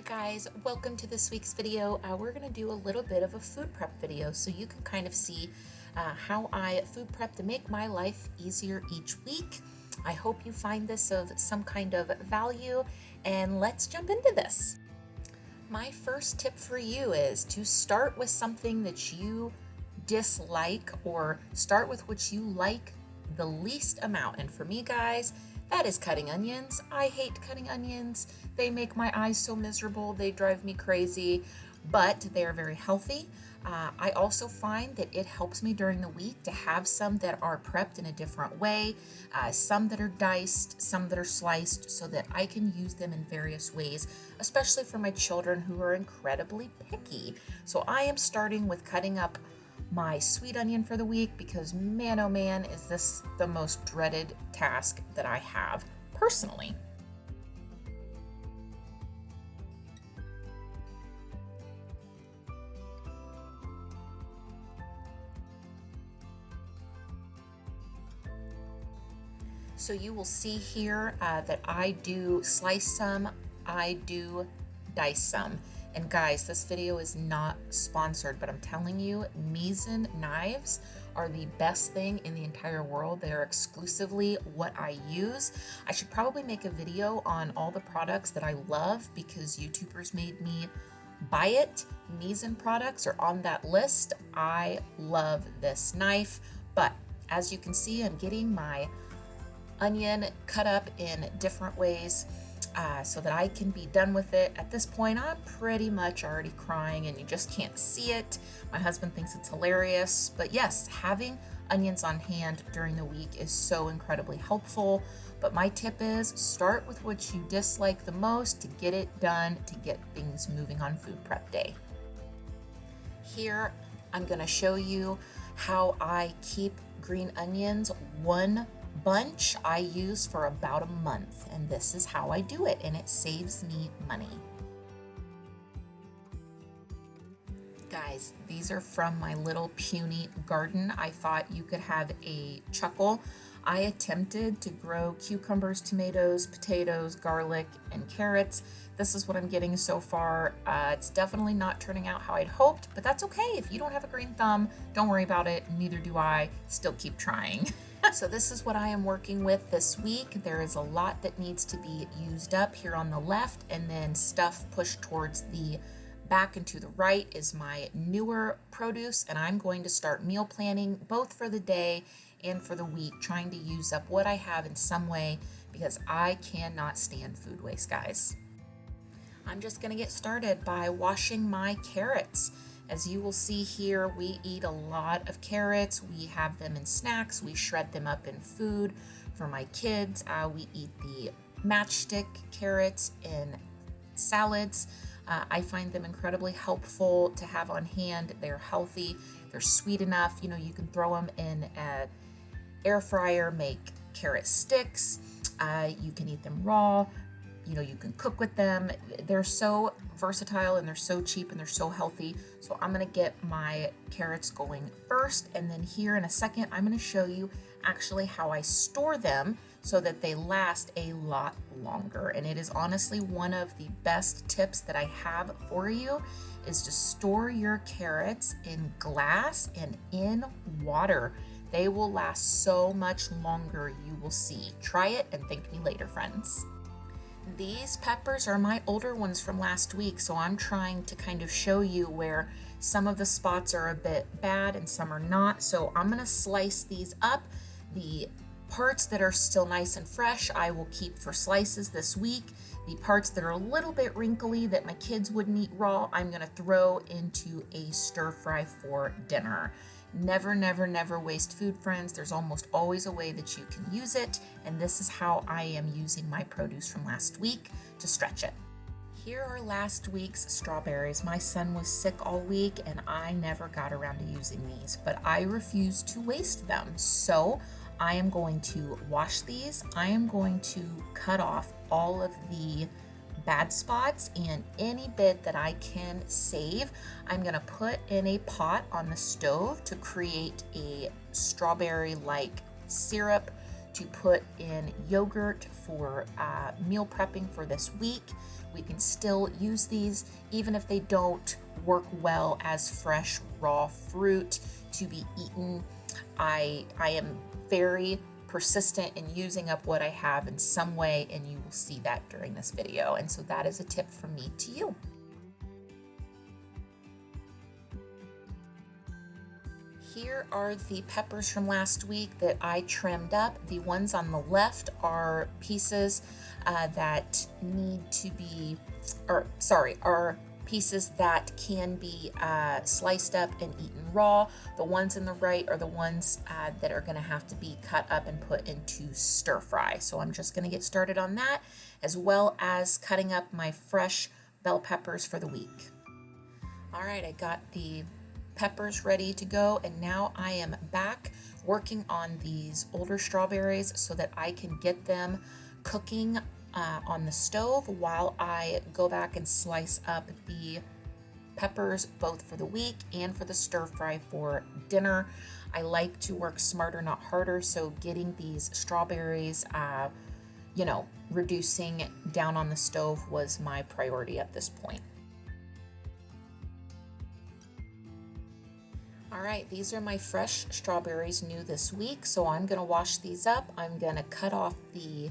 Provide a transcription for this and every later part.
Guys, welcome to this week's video. We're going to do a little bit of a food prep video so you can kind of see how I food prep to make my life easier each week. I hope you find this of some kind of value, and let's jump into this. My first tip for you is to start with something that you dislike, or start with what you like the least amount. And for me, guys, that is cutting onions. I hate cutting onions. They make my eyes so miserable. They drive me crazy, but they are very healthy. I also find that it helps me during the week to have some that are prepped in a different way, some that are diced, some that are sliced, so that I can use them in various ways, especially for my children who are incredibly picky. So I am starting with cutting up my sweet onion for the week because man, oh man, is this the most dreaded task that I have personally. So you will see here that I do slice some, I do dice some. And guys, this video is not sponsored, but I'm telling you, Misen knives are the best thing in the entire world. They are exclusively what I use. I should probably make a video on all the products that I love because YouTubers made me buy it. Misen products are on that list. I love this knife, but as you can see, I'm getting my onion cut up in different ways so that I can be done with it. At this point, I'm pretty much already crying and you just can't see it. My husband thinks it's hilarious, but yes, having onions on hand during the week is so incredibly helpful. But my tip is start with what you dislike the most to get it done, to get things moving on food prep day. Here, I'm gonna show you how I keep green onions. One bunch I use for about a month, and this is how I do it, and it saves me money. Guys, these are from my little puny garden. I thought you could have a chuckle. I attempted to grow cucumbers, tomatoes, potatoes, garlic, and carrots. This is what I'm getting so far. It's definitely not turning out how I'd hoped, but that's okay. If you don't have a green thumb, don't worry about it. Neither do I. Still keep trying. So this is what I am working with this week. There is a lot that needs to be used up here on the left, and then stuff pushed towards the back and to the right is my newer produce, and I'm going to start meal planning both for the day and for the week, trying to use up what I have in some way because I cannot stand food waste, guys. I'm just gonna get started by washing my carrots. As you will see here, we eat a lot of carrots. We have them in snacks. We shred them up in food for my kids. We eat the matchstick carrots in salads. I find them incredibly helpful to have on hand. They're healthy. They're sweet enough. You know, you can throw them in an air fryer, make carrot sticks. You can eat them raw. You know, you can cook with them. They're so versatile and they're so cheap and they're so healthy. So I'm gonna get my carrots going first, and then here in a second, I'm gonna show you actually how I store them so that they last a lot longer. And it is honestly one of the best tips that I have for you is to store your carrots in glass and in water. They will last so much longer, you will see. Try it and thank me later, friends. These peppers are my older ones from last week, so I'm trying to kind of show you where some of the spots are a bit bad and some are not. So I'm gonna slice these up. The parts that are still nice and fresh, I will keep for slices this week. The parts that are a little bit wrinkly that my kids wouldn't eat raw, I'm gonna throw into a stir fry for dinner. Never, never, never waste food, friends. There's almost always a way that you can use it, and this is how I am using my produce from last week to stretch it. Here are last week's strawberries. My son was sick all week, and I never got around to using these, but I refuse to waste them. So I am going to wash these. I am going to cut off all of the bad spots and any bit that I can save. I'm gonna put in a pot on the stove to create a strawberry-like syrup to put in yogurt for meal prepping for this week. We can still use these even if they don't work well as fresh raw fruit to be eaten. I am very persistent in using up what I have in some way, and you will see that during this video. And so that is a tip from me to you. Here are the peppers from last week that I trimmed up. The ones on the left are pieces that need to be, are pieces that can be sliced up and eaten raw. The ones in the right are the ones that are going to have to be cut up and put into stir fry. So I'm just going to get started on that, as well as cutting up my fresh bell peppers for the week. All right, I got the peppers ready to go, and now I am back working on these older strawberries so that I can get them cooking on the stove while I go back and slice up the peppers both for the week and for the stir fry for dinner. I like to work smarter, not harder, so getting these strawberries, reducing down on the stove was my priority at this point. All right, these are my fresh strawberries, new this week, so I'm gonna wash these up. I'm gonna cut off the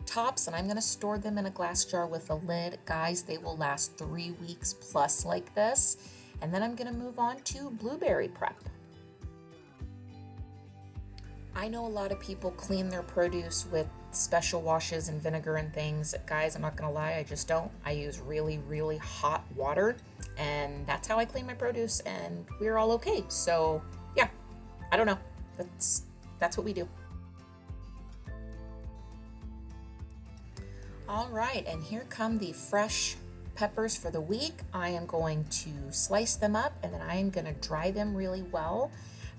tops, and I'm gonna store them in a glass jar with a lid. Guys, they will last 3 weeks plus like this. And then I'm gonna move on to blueberry prep. I know a lot of people clean their produce with special washes and vinegar and things. Guys, I'm not gonna lie, I just don't. I use really, really hot water, and that's how I clean my produce, and we're all okay. So yeah, I don't know. That's what we do. All right, and here come the fresh peppers for the week. I am going to slice them up, and then I am gonna dry them really well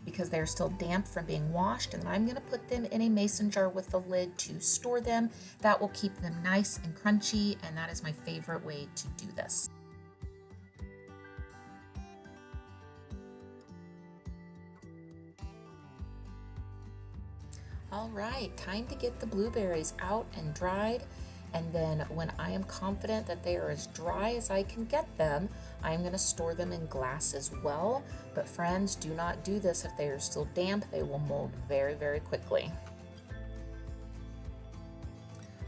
because they're still damp from being washed, and then I'm gonna put them in a mason jar with a lid to store them. That will keep them nice and crunchy, and that is my favorite way to do this. All right, time to get the blueberries out and dried. And then when I am confident that they are as dry as I can get them, I'm going to store them in glass as well. But friends, do not do this if they are still damp. They will mold very, very quickly.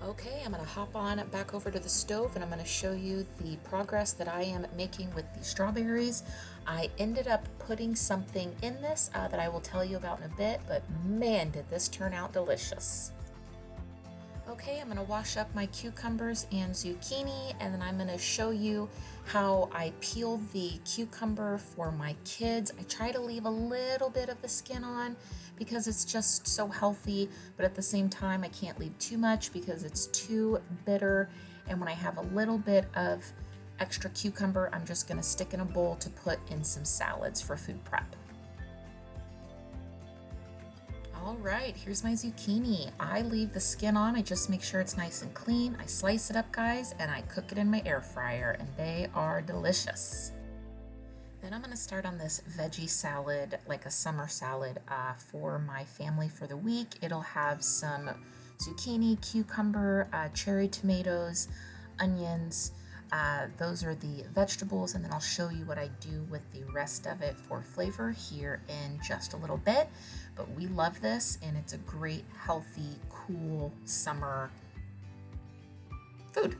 Okay, I'm going to hop on back over to the stove, and I'm going to show you the progress that I am making with the strawberries. I ended up putting something in this that I will tell you about in a bit, but man, did this turn out delicious. Okay, I'm going to wash up my cucumbers and zucchini, and then I'm going to show you how I peel the cucumber for my kids. I try to leave a little bit of the skin on because it's just so healthy, but at the same time I can't leave too much because it's too bitter. And when I have a little bit of extra cucumber, I'm just going to stick in a bowl to put in some salads for food prep. All right, here's my zucchini. I leave the skin on. I just make sure it's nice and clean. I slice it up, guys, and I cook it in my air fryer, and they are delicious. Then I'm going to start on this veggie salad, like a summer salad for my family for the week. It'll have some zucchini, cucumber, cherry tomatoes, onions. Those are the vegetables, and then I'll show you what I do with the rest of it for flavor here in just a little bit. But we love this, and it's a great, healthy, cool summer food.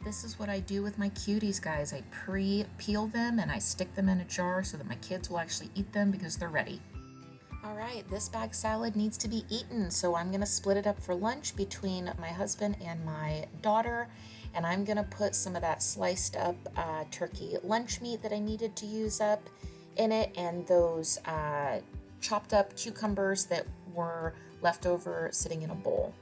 This is what I do with my cuties, guys. I pre-peel them and I stick them in a jar so that my kids will actually eat them because they're ready. All right, this bag salad needs to be eaten, so I'm gonna split it up for lunch between my husband and my daughter, and I'm gonna put some of that sliced up turkey lunch meat that I needed to use up in it, and those chopped up cucumbers that were left over sitting in a bowl.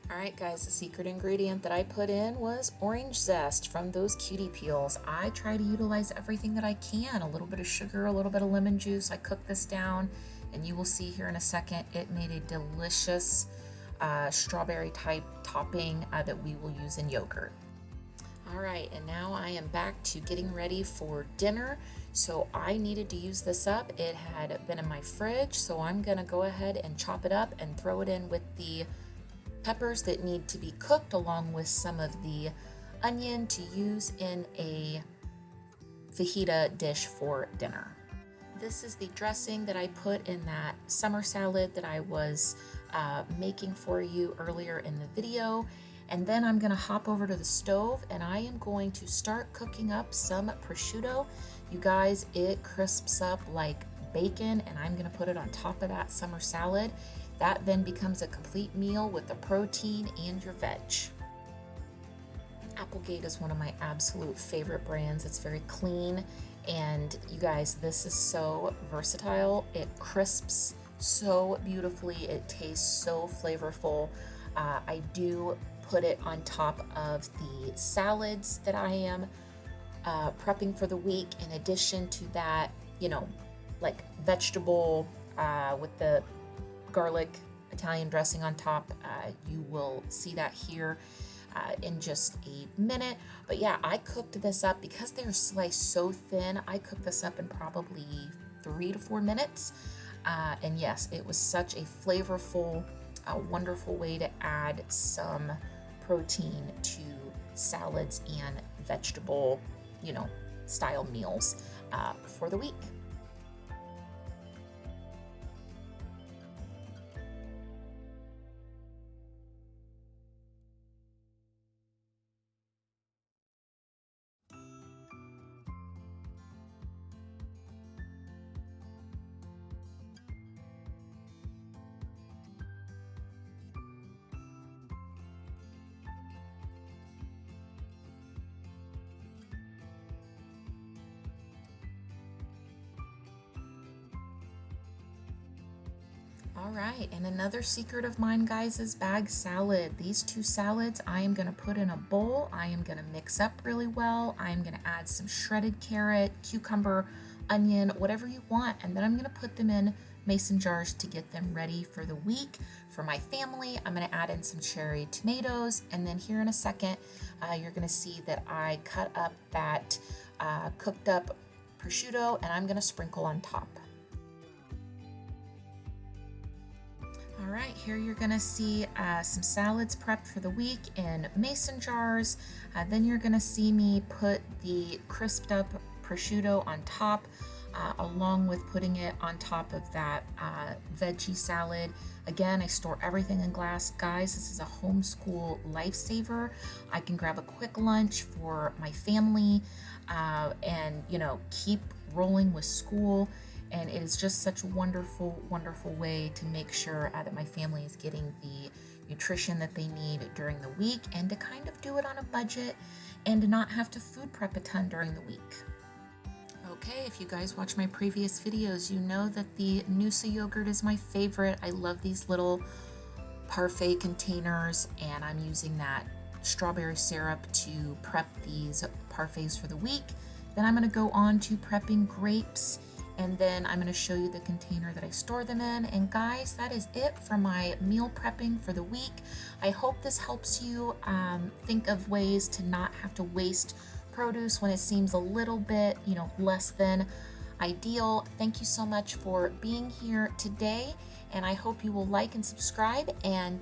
All right, guys, the secret ingredient that I put in was orange zest from those cutie peels. I try to utilize everything that I can, a little bit of sugar, a little bit of lemon juice. I cook this down, and you will see here in a second, it made a delicious strawberry type topping that we will use in yogurt. All right, and now I am back to getting ready for dinner. So I needed to use this up. It had been in my fridge, so I'm gonna go ahead and chop it up and throw it in with the peppers that need to be cooked, along with some of the onion to use in a fajita dish for dinner. This is the dressing that I put in that summer salad that I was making for you earlier in the video. And then I'm gonna hop over to the stove and I am going to start cooking up some prosciutto. You guys, it crisps up like bacon, and I'm gonna put it on top of that summer salad. That then becomes a complete meal with the protein and your veg. Applegate is one of my absolute favorite brands. It's very clean, and you guys, this is so versatile. It crisps so beautifully. It tastes so flavorful. I do put it on top of the salads that I am prepping for the week. In addition to that, you know, like vegetable with the garlic Italian dressing on top. You will see that here in just a minute. But yeah, I cooked this up because they're sliced so thin. I cooked this up in probably 3 to 4 minutes. And yes, it was such a flavorful, wonderful way to add some protein to salads and vegetable, you know, style meals for the week. All right, and another secret of mine, guys, is bag salad. These 2 salads I am gonna put in a bowl. I am gonna mix up really well. I am gonna add some shredded carrot, cucumber, onion, whatever you want, and then I'm gonna put them in mason jars to get them ready for the week. For my family, I'm gonna add in some cherry tomatoes, and then here in a second, you're gonna see that I cut up that cooked up prosciutto, and I'm gonna sprinkle on top. All right, here you're gonna see some salads prepped for the week in mason jars. Then you're gonna see me put the crisped up prosciutto on top, along with putting it on top of that veggie salad. Again, I store everything in glass. Guys, this is a homeschool lifesaver. I can grab a quick lunch for my family and, you know, keep rolling with school. And it is just such a wonderful, wonderful way to make sure that my family is getting the nutrition that they need during the week, and to kind of do it on a budget and to not have to food prep a ton during the week. Okay, if you guys watch my previous videos, you know that the Noosa yogurt is my favorite. I love these little parfait containers, and I'm using that strawberry syrup to prep these parfaits for the week. Then I'm going to go on to prepping grapes, and then I'm going to show you the container that I store them in. And guys, that is it for my meal prepping for the week. I hope this helps you think of ways to not have to waste produce when it seems a little bit, you know, less than ideal. Thank you so much for being here today, and I hope you will like and subscribe and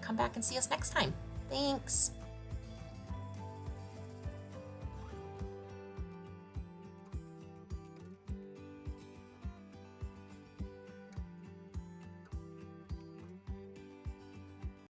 come back and see us next time. Thanks.